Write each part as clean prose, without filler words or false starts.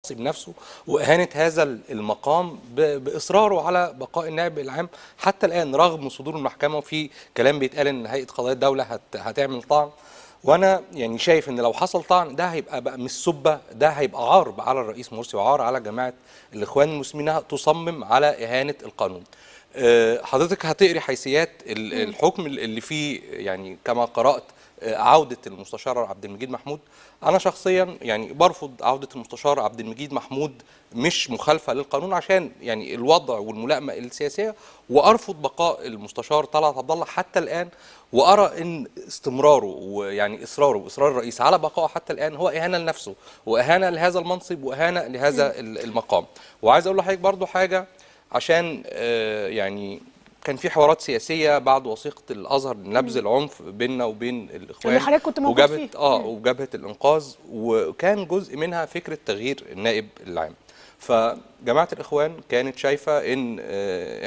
بنفسه وإهانة هذا المقام بإصراره على بقاء النائب العام حتى الآن رغم صدور المحكمة، وفي كلام بيتقال إن هيئة قضايا الدولة هتعمل طعن. وأنا يعني شايف إن لو حصل طعن ده هيبقى بقى مش سبة، ده هيبقى عار على الرئيس مرسي وعار على جماعة الإخوان المسلمين انها تصمم على إهانة القانون. حضرتك هتقري حيثيات الحكم اللي فيه، يعني كما قرأت عودة المستشار عبد المجيد محمود. أنا شخصيا يعني برفض عودة المستشار عبد المجيد محمود، مش مخالفة للقانون عشان يعني الوضع والملائمة السياسية، وأرفض بقاء المستشار طلعت عبد الله حتى الآن، وأرى إن استمراره ويعني إصراره وإصرار الرئيس على بقائه حتى الآن هو إهانة لنفسه وإهانة لهذا المنصب وإهانة لهذا المقام. وعايز أقول لحضرتك برضو حاجة، عشان يعني كان في حوارات سياسيه بعد وثيقه الازهر لنبذ العنف بيننا وبين الاخوان اللي حضرتك كنت موجود فيه وجبهه الانقاذ، وكان جزء منها فكره تغيير النائب العام. فجماعه الاخوان كانت شايفه ان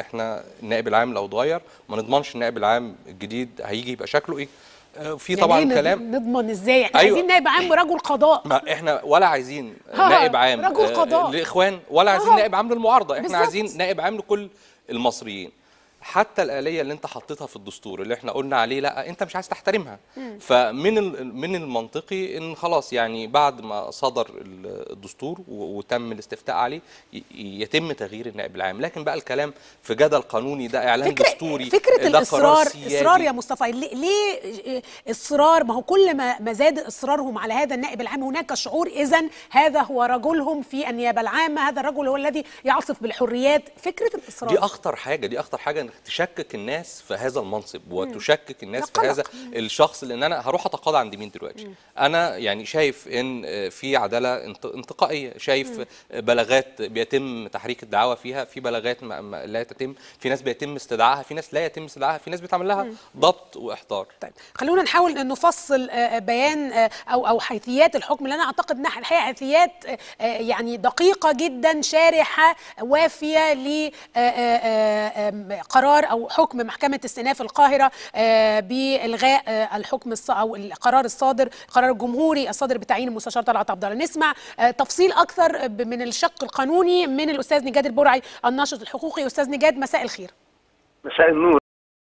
احنا النائب العام لو اتغير ما نضمنش النائب العام الجديد هيجي يبقى شكله ايه. في طبعا يعني كلام نضمن ازاي؟ احنا أيوة. عايزين نائب عام رجل قضاء، ما احنا ولا عايزين نائب عام رجل قضاء للاخوان ولا عايزين نائب عام للمعارضه، احنا بالزبط. عايزين نائب عام لكل المصريين. حتى الآلية اللي انت حطيتها في الدستور اللي احنا قلنا عليه لا انت مش عايز تحترمها، من المنطقي ان خلاص يعني بعد ما صدر الدستور وتم الاستفتاء عليه يتم تغيير النائب العام. لكن بقى الكلام في جدل قانوني، ده اعلان دستوري، فكرة ده الاصرار سيادي. اصرار يا مصطفى، ليه اصرار؟ ما هو كل ما زاد اصرارهم على هذا النائب العام هناك شعور اذا هذا هو رجلهم في النيابه العامه، هذا الرجل هو الذي يعصف بالحريات. فكرة الاصرار دي اخطر حاجه، دي اخطر حاجه، انك تشكك الناس في هذا المنصب وتشكك الناس في هذا الشخص. لان انا هروح اتقاضى عند مين دلوقتي؟ انا يعني شايف ان في عداله انتقائيه، شايف بلاغات بيتم تحريك الدعاوى فيها، في بلاغات لا تتم، في ناس بيتم استدعائها، في ناس لا يتم استدعائها، في ناس بيتعمل لها ضبط واحضار. طيب خلونا نحاول ان نفصل بيان او حيثيات الحكم، لان انا اعتقد انها الحقيقه حيثيات يعني دقيقه جدا، شارحه وافيه لقرار او حكم محكمه استئناف القاهره بالغاء الحكم او القرار الصادر، القرار الجمهوري الصادر بتعيين المستشار طلعت عبد الله. نسمع تفصيل اكثر من الشق القانوني من الاستاذ نجاد البرعي الناشط الحقوقي. استاذ نجاد مساء الخير. مساء النور.